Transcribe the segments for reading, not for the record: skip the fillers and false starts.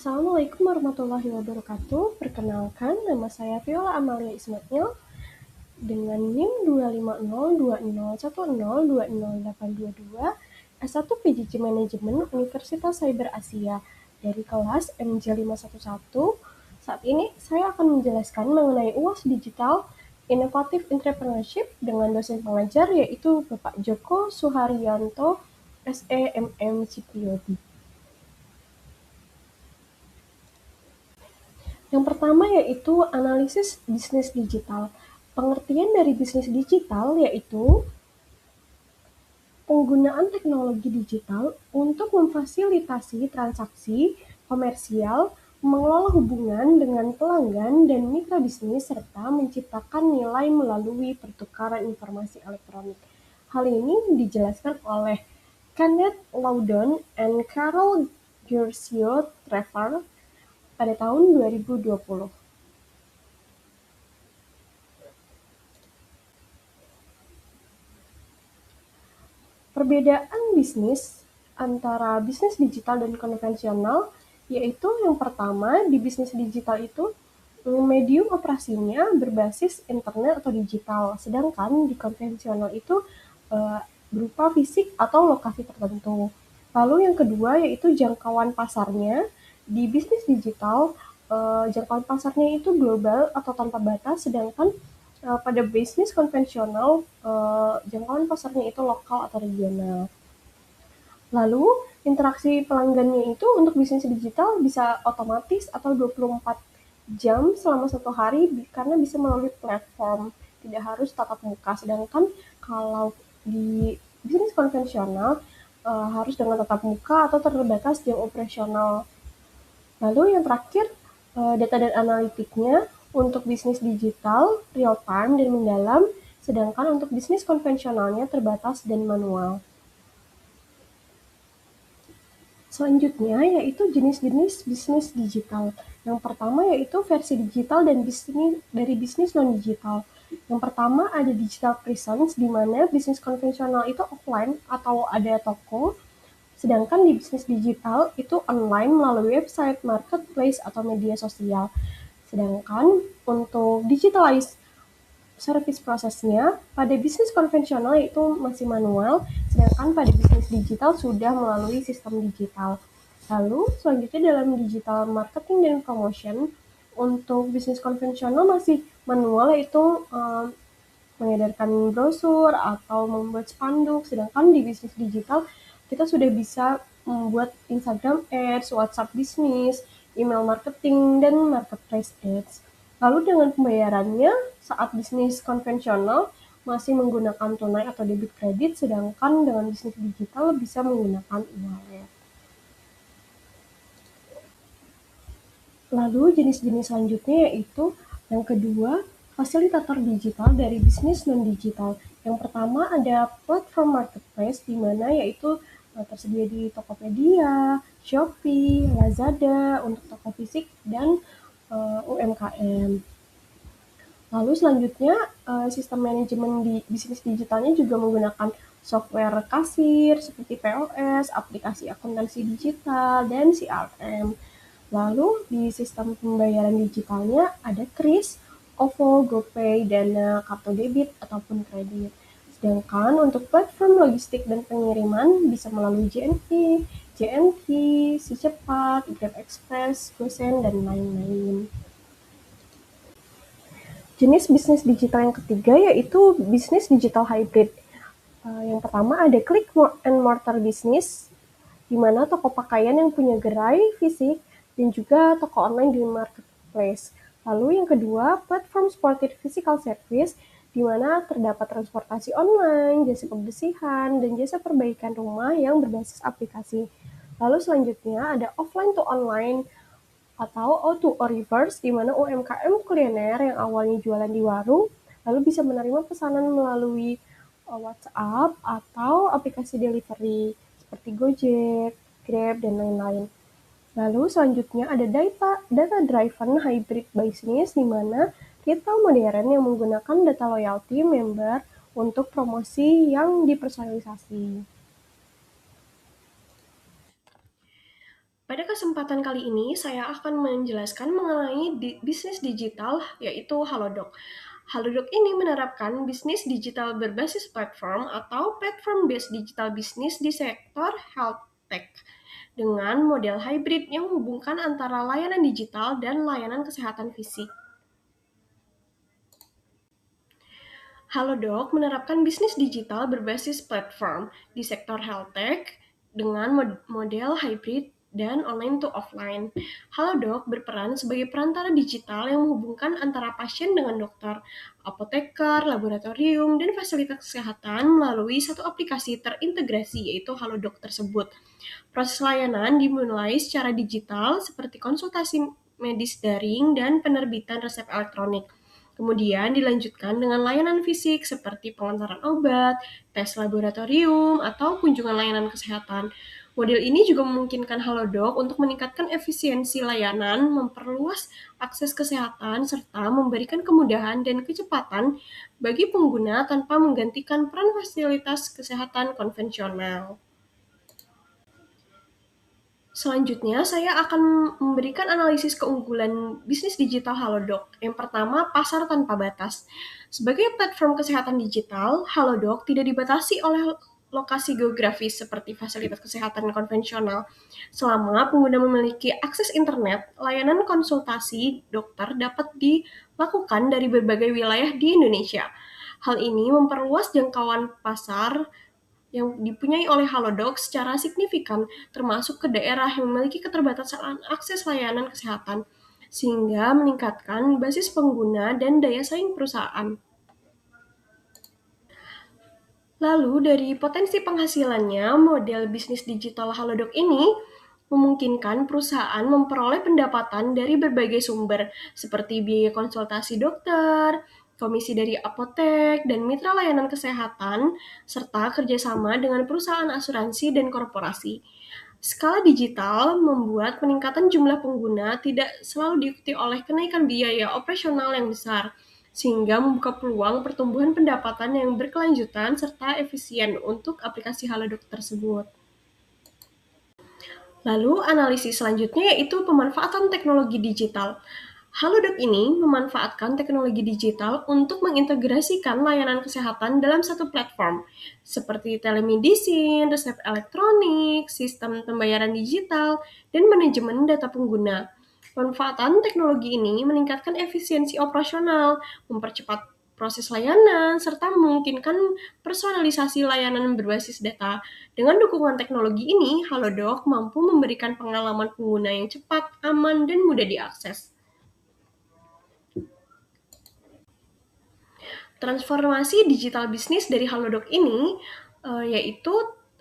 Assalamualaikum warahmatullahi wabarakatuh. Perkenalkan, nama saya Viola Amalia Ismail dengan NIM 2502010208822 S1 PJJ Manajemen Universitas Cyber Asia dari kelas MJ511. Saat ini saya akan menjelaskan mengenai UAS Digital Inovatif Entrepreneurship dengan dosen pengajar yaitu Bapak Joko Suharyanto SEMM Cipriodi. Yang pertama yaitu analisis bisnis digital. Pengertian dari bisnis digital yaitu penggunaan teknologi digital untuk memfasilitasi transaksi komersial, mengelola hubungan dengan pelanggan dan mitra bisnis, serta menciptakan nilai melalui pertukaran informasi elektronik. Hal ini dijelaskan oleh Kenneth Loudon and Carol Gersio Trevor pada tahun 2020. Perbedaan bisnis antara bisnis digital dan konvensional yaitu yang pertama di bisnis digital itu medium operasinya berbasis internet atau digital, sedangkan di konvensional itu berupa fisik atau lokasi tertentu. Lalu yang kedua yaitu jangkauan pasarnya. Di bisnis digital jangkauan pasarnya itu global atau tanpa batas, sedangkan pada bisnis konvensional jangkauan pasarnya itu lokal atau regional. Lalu interaksi pelanggannya itu untuk bisnis digital bisa otomatis atau 24 jam selama satu hari karena bisa melalui platform, tidak harus tatap muka. Sedangkan kalau di bisnis konvensional harus dengan tatap muka atau terbatas jam operasional. Lalu yang terakhir, data dan analitiknya untuk bisnis digital, real time dan mendalam, sedangkan untuk bisnis konvensionalnya terbatas dan manual. Selanjutnya yaitu jenis-jenis bisnis digital. Yang pertama yaitu versi digital dan dari bisnis non-digital. Yang pertama ada digital presence, di mana bisnis konvensional itu offline atau ada toko, sedangkan di bisnis digital itu online melalui website, marketplace, atau media sosial. Sedangkan untuk digitalize service prosesnya pada bisnis konvensional itu masih manual, sedangkan pada bisnis digital sudah melalui sistem digital. Lalu selanjutnya dalam digital marketing dan promotion, untuk bisnis konvensional masih manual yaitu mengedarkan brosur atau membuat spanduk, sedangkan di bisnis digital kita sudah bisa membuat Instagram Ads, WhatsApp bisnis, email marketing, dan marketplace ads. Lalu dengan pembayarannya saat bisnis konvensional masih menggunakan tunai atau debit kredit, sedangkan dengan bisnis digital bisa menggunakan e-wallet. Lalu jenis-jenis selanjutnya yaitu yang kedua, fasilitator digital dari bisnis non-digital. Yang pertama ada platform marketplace, di mana yaitu tersedia di Tokopedia, Shopee, Lazada untuk toko fisik dan UMKM. Lalu selanjutnya sistem manajemen di bisnis digitalnya juga menggunakan software kasir seperti POS, aplikasi akuntansi digital, dan CRM. Lalu di sistem pembayaran digitalnya ada KRIS, OVO, GoPay, Dana, kartu debit ataupun kredit. Sedangkan untuk platform logistik dan pengiriman bisa melalui JNE, JNT, Si Cepat, Grab Express, GoSend, dan lain-lain. Jenis bisnis digital yang ketiga yaitu bisnis digital hybrid. Yang pertama ada click and mortar business, di mana toko pakaian yang punya gerai fisik dan juga toko online di marketplace. Lalu yang kedua, platform supported physical service, di mana terdapat transportasi online, jasa kebersihan, dan jasa perbaikan rumah yang berbasis aplikasi. Lalu selanjutnya ada offline to online atau O2O reverse, di mana UMKM kuliner yang awalnya jualan di warung, lalu bisa menerima pesanan melalui WhatsApp atau aplikasi delivery seperti Gojek, Grab, dan lain-lain. Lalu selanjutnya ada data-driven hybrid business, di mana retail modern yang menggunakan data loyalty member untuk promosi yang dipersonalisasi. Pada kesempatan kali ini, saya akan menjelaskan mengenai bisnis digital, yaitu Halodoc. Halodoc ini menerapkan bisnis digital berbasis platform atau platform-based digital business di sektor health tech dengan model hybrid yang menghubungkan antara layanan digital dan layanan kesehatan fisik. Halodoc menerapkan bisnis digital berbasis platform di sektor health tech dengan model hybrid dan online to offline. Halodoc berperan sebagai perantara digital yang menghubungkan antara pasien dengan dokter, apoteker, laboratorium, dan fasilitas kesehatan melalui satu aplikasi terintegrasi yaitu Halodoc tersebut. Proses layanan dimulai secara digital seperti konsultasi medis daring dan penerbitan resep elektronik. Kemudian dilanjutkan dengan layanan fisik seperti pengantaran obat, tes laboratorium, atau kunjungan layanan kesehatan. Model ini juga memungkinkan Halodoc untuk meningkatkan efisiensi layanan, memperluas akses kesehatan, serta memberikan kemudahan dan kecepatan bagi pengguna tanpa menggantikan peran fasilitas kesehatan konvensional. Selanjutnya, saya akan memberikan analisis keunggulan bisnis digital Halodoc. Yang pertama, pasar tanpa batas. Sebagai platform kesehatan digital, Halodoc tidak dibatasi oleh lokasi geografis seperti fasilitas kesehatan konvensional. Selama pengguna memiliki akses internet, layanan konsultasi dokter dapat dilakukan dari berbagai wilayah di Indonesia. Hal ini memperluas jangkauan pasar yang dipunyai oleh Halodoc secara signifikan, termasuk ke daerah yang memiliki keterbatasan akses layanan kesehatan, sehingga meningkatkan basis pengguna dan daya saing perusahaan. Lalu dari potensi penghasilannya, model bisnis digital Halodoc ini memungkinkan perusahaan memperoleh pendapatan dari berbagai sumber, seperti biaya konsultasi dokter, komisi dari apotek, dan mitra layanan kesehatan, serta kerjasama dengan perusahaan asuransi dan korporasi. Skala digital membuat peningkatan jumlah pengguna tidak selalu diikuti oleh kenaikan biaya operasional yang besar, sehingga membuka peluang pertumbuhan pendapatan yang berkelanjutan serta efisien untuk aplikasi Halodoc tersebut. Lalu analisis selanjutnya yaitu pemanfaatan teknologi digital. Halodoc ini memanfaatkan teknologi digital untuk mengintegrasikan layanan kesehatan dalam satu platform, seperti telemedicine, resep elektronik, sistem pembayaran digital, dan manajemen data pengguna. Pemanfaatan teknologi ini meningkatkan efisiensi operasional, mempercepat proses layanan, serta memungkinkan personalisasi layanan berbasis data. Dengan dukungan teknologi ini, Halodoc mampu memberikan pengalaman pengguna yang cepat, aman, dan mudah diakses. Transformasi digital bisnis dari Halodoc ini yaitu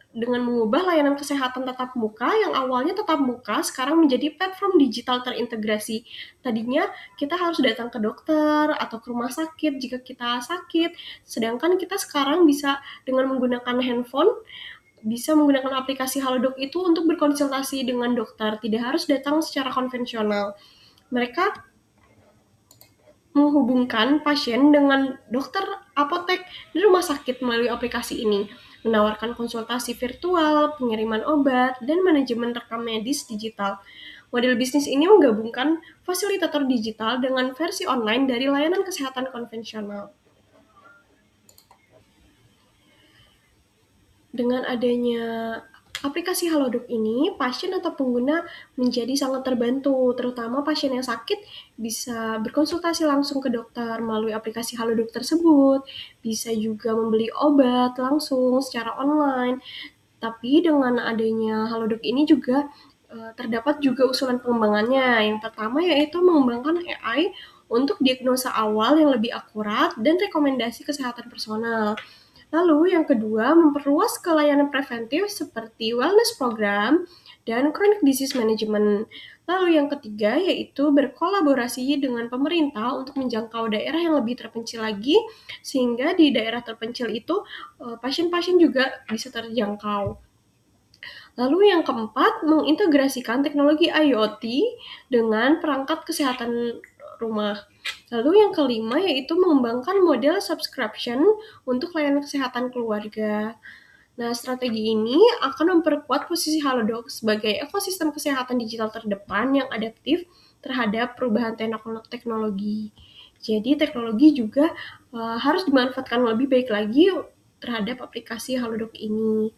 dengan mengubah layanan kesehatan tatap muka yang awalnya tatap muka sekarang menjadi platform digital terintegrasi. Tadinya kita harus datang ke dokter atau ke rumah sakit jika kita sakit, sedangkan kita sekarang bisa dengan menggunakan handphone bisa menggunakan aplikasi Halodoc itu untuk berkonsultasi dengan dokter, tidak harus datang secara konvensional. Mereka menghubungkan pasien dengan dokter, apotek, dan rumah sakit melalui aplikasi ini, menawarkan konsultasi virtual, pengiriman obat, dan manajemen rekam medis digital. Model bisnis ini menggabungkan fasilitator digital dengan versi online dari layanan kesehatan konvensional. Dengan adanya aplikasi Halodoc ini, pasien atau pengguna menjadi sangat terbantu, terutama pasien yang sakit bisa berkonsultasi langsung ke dokter melalui aplikasi Halodoc tersebut, bisa juga membeli obat langsung secara online. Tapi dengan adanya Halodoc ini juga terdapat juga usulan pengembangannya. Yang pertama yaitu mengembangkan AI untuk diagnosa awal yang lebih akurat dan rekomendasi kesehatan personal. Lalu yang kedua, memperluas ke layanan preventif seperti wellness program dan chronic disease management. Lalu yang ketiga yaitu berkolaborasi dengan pemerintah untuk menjangkau daerah yang lebih terpencil lagi, sehingga di daerah terpencil itu pasien-pasien juga bisa terjangkau. Lalu yang keempat, mengintegrasikan teknologi IoT dengan perangkat kesehatan rumah. Lalu yang kelima yaitu mengembangkan model subscription untuk layanan kesehatan keluarga. Nah, strategi ini akan memperkuat posisi Halodoc sebagai ekosistem kesehatan digital terdepan yang adaptif terhadap perubahan teknologi. Jadi, teknologi juga harus dimanfaatkan lebih baik lagi terhadap aplikasi Halodoc ini.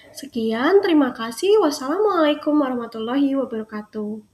Sekian, terima kasih. Wassalamualaikum warahmatullahi wabarakatuh.